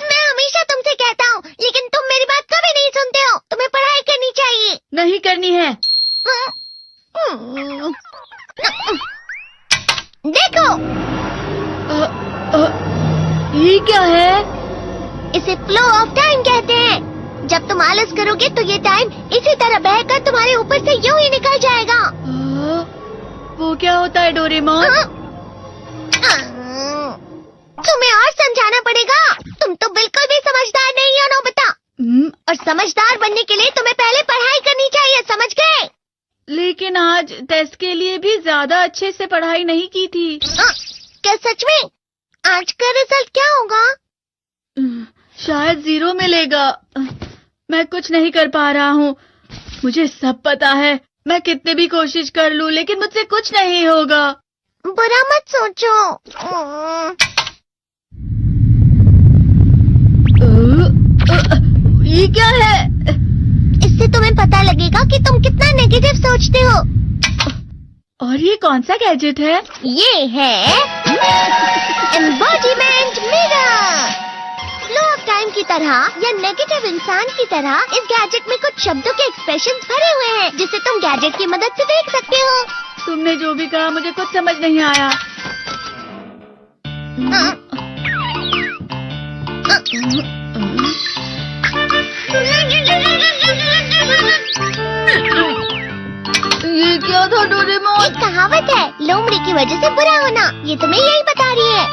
मैं हमेशा तुमसे कहता हूँ, लेकिन तुम मेरी बात कभी नहीं सुनते हो। तुम्हें पढ़ाई करनी चाहिए। नहीं करनी है। देखो, ये क्या है? इसे फ्लो ऑफ टाइम कहते हैं। जब तुम आलस करोगे तो ये टाइम इसी तरह बहकर तुम्हारे ऊपर से यूं ही निकल जाएगा। वो क्या होता है डोरेमोन? तुम्हें और समझाना पड़ेगा। तुम तो बिल्कुल भी समझदार नहीं हो नोबिता। और समझदार बनने के लिए तुम्हें पहले पढ़ाई करनी चाहिए, समझ गए? लेकिन आज टेस्ट के लिए भी ज्यादा अच्छे से पढ़ाई नहीं की थी। क्या सच में? आज का रिजल्ट क्या होगा? शायद 0 मिलेगा। मैं कुछ नहीं कर पा रहा हूँ। मुझे सब पता है। मैं कितने भी कोशिश कर लूँ, लेकिन मुझसे कुछ नहीं होगा। बुरा मत सोचो। ये क्या है? इससे तुम्हें पता लगेगा कि तुम कितना नेगेटिव सोचते हो। और ये कौन सा गैजेट है? ये है embodiment mirror. Flow of time की तरह या नेगेटिव इंसान की तरह इस गैजेट में कुछ शब्दों के एक्सप्रेशंस भरे हुए हैं, जिसे तुम गैजेट की मदद से देख सकते हो। तुमने जो भी कहा मुझे कुछ समझ नहीं आया। ये क्या था डोरेमोन? एक कहावत है, लोमड़ी की वजह से बुरा होना। ये तुम्हें यही बता रही है।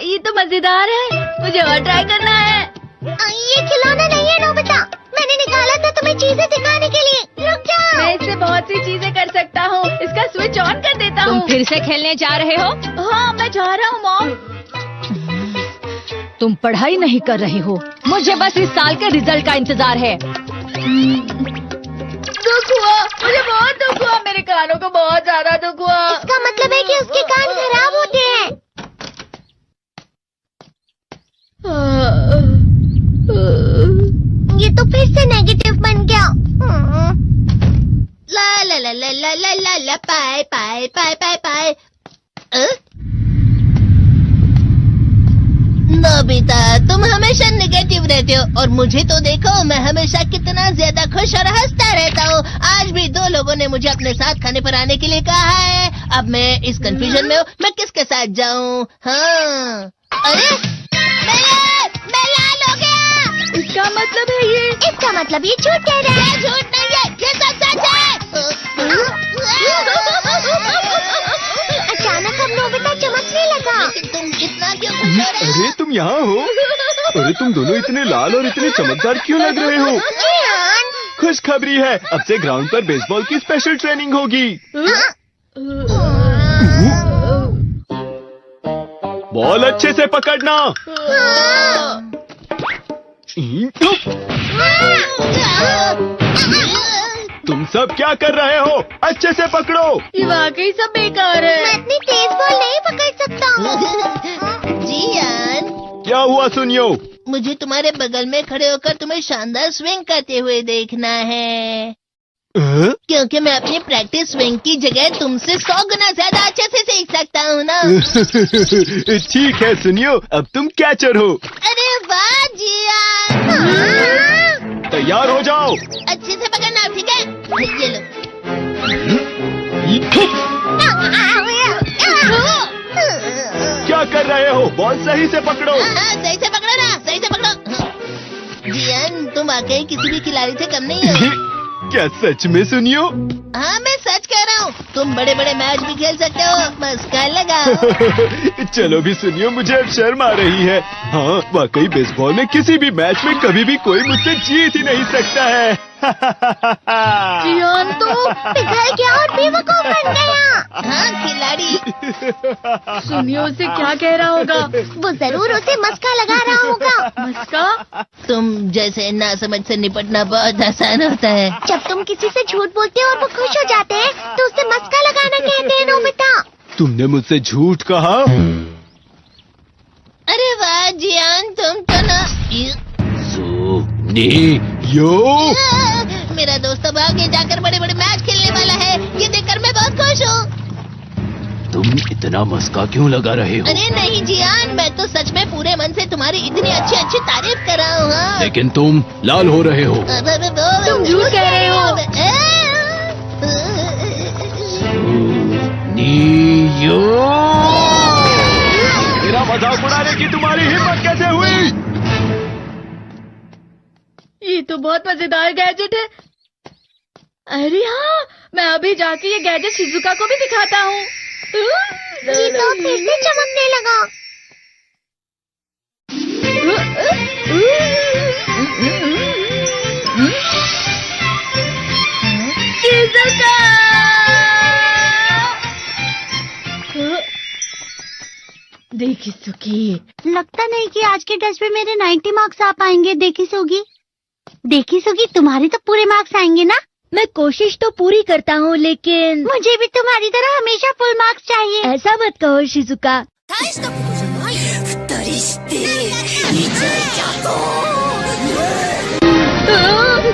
ये तो मजेदार है। मुझे और ट्राई करना है। ये खिलौना नहीं है नोबिता। मैंने निकाला था तुम्हें चीजें दिखाने के लिए। रुक जाओ। मैं इससे बहुत सी चीजें कर सकता हूँ। इसका स्विच ऑन कर देता हूँ। तुम फिर से खेलने जा रहे हो? हाँ, मैं जा रहा हूँ मॉम। तुम पढ़ाई नहीं कर रही हो। मुझे बस इस साल के रिजल्ट का इंतजार है। दुख हुआ, मुझे बहुत दुख हुआ। मेरे कानों को बहुत ज्यादा दुख हुआ। इसका मतलब है कि उसके कान खराब होते हैं। ये तो फिर से नेगेटिव बन गया। ला ला ला ला ला ला ला ला पाए पाए पाए पाए पाए। नोबिता, तुम हमेशा नेगेटिव रहते हो और मुझे तो देखो, मैं हमेशा कितना ज्यादा खुश और हंसता रहता हूँ। आज भी 2 लोगों ने मुझे अपने साथ खाने पर आने के लिए कहा है। अब मैं इस कंफ्यूजन में हूँ, मैं किसके साथ जाऊँ? हाँ, अरे मैं लाल हो गया। इसका मतलब है ये? इसका मतलब ये झूठ कह रहा है। झूठ नहीं है, ये सब सच है। अचानक अब नोबिता चमकने लगा। तुम इतना क्यों खुश हो रहे हो? अरे तुम यहाँ हो? अरे तुम दोनों इतने लाल और इतने चमकदार क्यों लग रहे हो? खुशखबरी है, अब से ग्राउंड पर बेसबॉल की स्पेशल ट्रेनिंग होगी। बॉल अच्छे से पकड़ना। तुम सब क्या कर रहे हो? अच्छे से पकड़ो। ये वाकई सब बेकार मैं है। इतनी तेज बॉल नहीं पकड़ सकता हूँ। जियान, क्या हुआ सुनियो? मुझे तुम्हारे बगल में खड़े होकर तुम्हें शानदार स्विंग करते हुए देखना है। क्योंकि मैं अपनी प्रैक्टिस स्विंग की जगह तुमसे 100 गुना ज्यादा अच्छे से सीख सकता हूँ ना। ठीक है सुनियो, अब तुम कैचर हो। अरे वाह जियान। तैयार हो जाओ। अच्छे से पकड़ना, ठीक है? ये लो। क्या कर रहे हो? बॉल सही से पकड़ो। सही से पकड़ो ना, सही से पकड़ो। जियान, तुम वाकई किसी भी खिलाड़ी से कम नहीं हो। क्या सच में सुनियो? हाँ, मैं सच कह रहा हूँ। तुम बड़े बड़े मैच भी खेल सकते हो, बस कर लगाओ। चलो भी सुनियो, मुझे अब शर्म आ रही है। हाँ, वाकई बेसबॉल में किसी भी मैच में कभी भी कोई मुझसे जीत ही नहीं सकता है। जियान तो पिघल गया और बेवकूफ बन गया। हाँ, खिलाड़ी। सुनियो उसे क्या कह रहा होगा? वो जरूर उसे मस्का लगा रहा होगा। मस्का? तुम जैसे नासमझ से निपटना बहुत आसान होता है। जब तुम किसी से झूठ बोलते हो और वो खुश हो जाते हैं, तो उसे मस्का लगाना कहते हैं नोबिता। तुमने मुझसे झूठ कहा? अरे वाह जियान, तुम तो ना। यो मेरा दोस्त अब आगे जाकर बड़े बड़े मैच खेलने वाला है। ये देखकर मैं बहुत खुश हूँ। तुम इतना मस्का क्यों लगा रहे हो? अरे नहीं जियान, मैं तो सच में पूरे मन से तुम्हारी इतनी अच्छी अच्छी तारीफ कर रहा हूँ। हाँ। लेकिन तुम लाल हो रहे हो। तुम झूठ कह रहे हो। नियो! मेरा मजाक उड़ाने की तुम्हारी हिम्मत कैसे हुई? ये तो बहुत मजेदार गैजेट है। अरे हाँ, मैं अभी जाके ये गैजेट शिजुका को भी दिखाता हूँ। जी तो फिर से चमकने लगा। शिजुका! देखी सुकी, लगता नहीं कि आज के टेस्ट में मेरे 90 मार्क्स आ पाएंगे। देखी सोगी तुम्हारे तो पूरे मार्क्स आएंगे ना? मैं कोशिश तो पूरी करता हूँ, लेकिन मुझे भी तुम्हारी तरह हमेशा फुल मार्क्स चाहिए। ऐसा मत कहो शिजुका।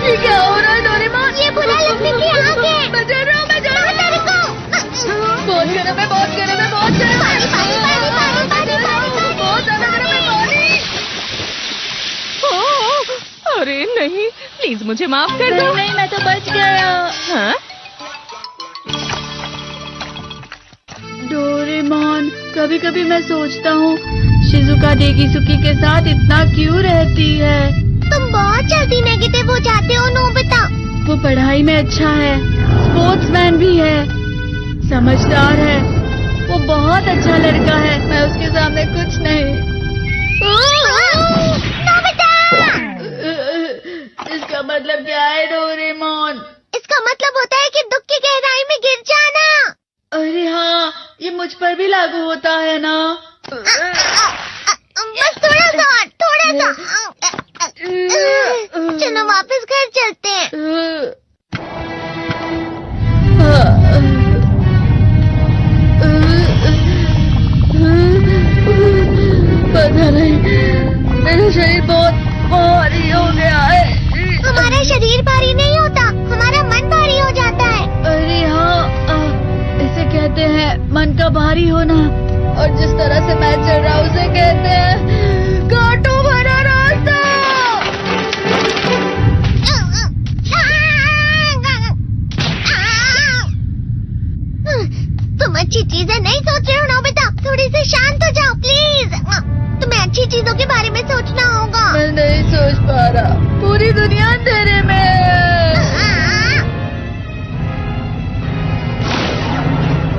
ये क्या हो रहा है डोरेमोन? ये बुरा लगने की आग है। मैं डर रहा हूँ, मैं डर रहा हूँ। बहुत गर्म है, बहुत गर्म है, बहुत गर्म है। बहुत ज्यादा गर्म है पानी। अरे नहीं, प्लीज मुझे माफ कर दो। नहीं, मैं तो बच गया। हाँ? डोरेमोन, कभी कभी मैं सोचता हूँ शिजुका डेकिसुकी के साथ इतना क्यों रहती है। तुम बहुत जल्दी नेगेटिव हो जाते हो नोबिता। वो पढ़ाई में अच्छा है, स्पोर्ट्समैन भी है, समझदार है, वो बहुत अच्छा लड़का है। मैं उसके सामने कुछ नहीं। नोबिता! इसका मतलब क्या है डोरेमोन? इसका मतलब होता है कि दुख की गहराई में गिर जाना। अरे हाँ, ये मुझ पर भी लागू होता है ना। बस थोड़ा सा। चलो वापस घर चलते हैं। पता नहीं, मेरा शरीर बहुत भारी हो गया है। हमारा शरीर भारी नहीं होता, हमारा मन भारी हो जाता है। अरे हाँ, इसे कहते हैं मन का भारी होना। और जिस तरह से मैं चल रहा हूँ उसे कहते हैं कांटों भरा रास्ता। तुम अच्छी चीजें नहीं सोच रहे हो नोबिता, थोड़ी सी शांत हो जाओ प्लीज। तुम्हें अच्छी चीजों के बारे में सोचना होगा। मैं नहीं सोच पा रहा, पूरी दुनिया अंधेरे में है।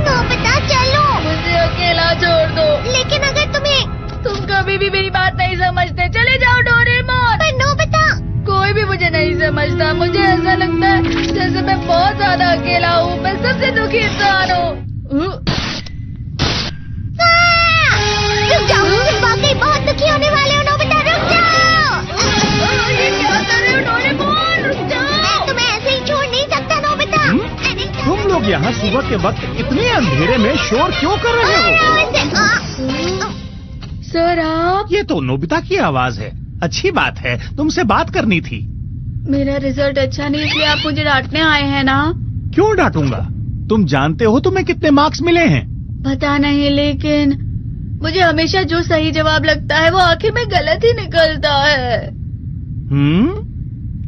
नोबिता चलो। मुझे अकेला छोड़ दो। लेकिन अगर तुम कभी भी मेरी बात नहीं समझते, चले जाओ डोरेमोन। पर नोबिता। कोई भी मुझे नहीं समझता। मुझे ऐसा लगता है जैसे मैं बहुत ज्यादा अकेला हूँ। मैं सबसे दुखी इंसान हूँ। रुक जाओ, तुम वाकई बहुत दुखी होने वाले हो नोबिता, रुक जाओ। ये क्या कर रहे हो डोरेमोन? रुक जाओ। मैं तुम्हें ऐसे ही छोड़ नहीं सकता नोबिता। तुम लोग यहाँ सुबह के वक्त इतने अंधेरे में शोर क्यों कर रहे हो? सर आप? ये तो नोबिता की आवाज है। अच्छी बात है, तुमसे बात करनी थी। मेरा रिजल्ट अच्छा नहीं, इसलिए आप मुझे डांटने आए हैं ना? क्यों डांटूंगा? तुम जानते हो तुम्हें कितने मार्क्स मिले हैं? पता नहीं, लेकिन मुझे हमेशा जो सही जवाब लगता है वो आखिर में गलत ही निकलता है।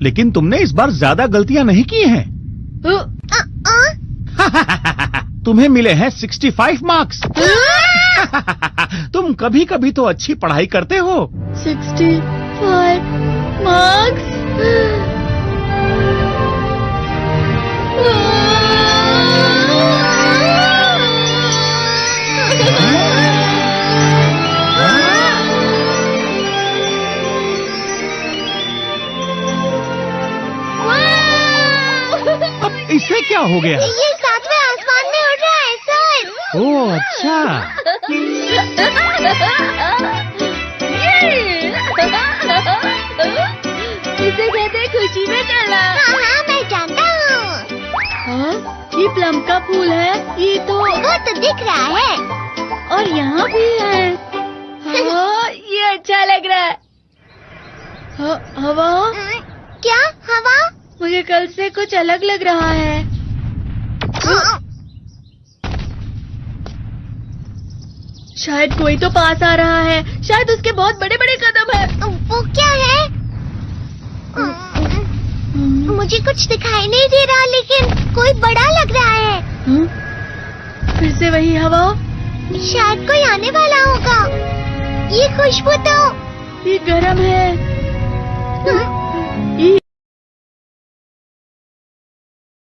लेकिन तुमने इस बार ज्यादा गलतियां नहीं की हैं। तुम्हें मिले हैं 65 मार्क्स। तुम कभी कभी तो अच्छी पढ़ाई करते हो। 65 मार्क्स? अब इससे क्या हो गया? ये सातवें आसमान में उड़ रहा है सर। ओह अच्छा। इसे कहते हैं खुशी में चला। हाँ मैं जानता हूँ। हाँ, ये प्लम का फूल है। ये तो वो तो दिख रहा है। और यहाँ भी है। हाँ, ये अच्छा लग रहा है। हवा? क्या हवा? मुझे कल से कुछ अलग लग रहा है। शायद कोई तो पास आ रहा है। शायद उसके बहुत बड़े बड़े कदम है। वो क्या है? मुझे कुछ दिखाई नहीं दे रहा, लेकिन कोई बड़ा लग रहा है। फिर से वही हवा। शायद कोई आने वाला होगा। ये खुशबू तो ये गर्म है।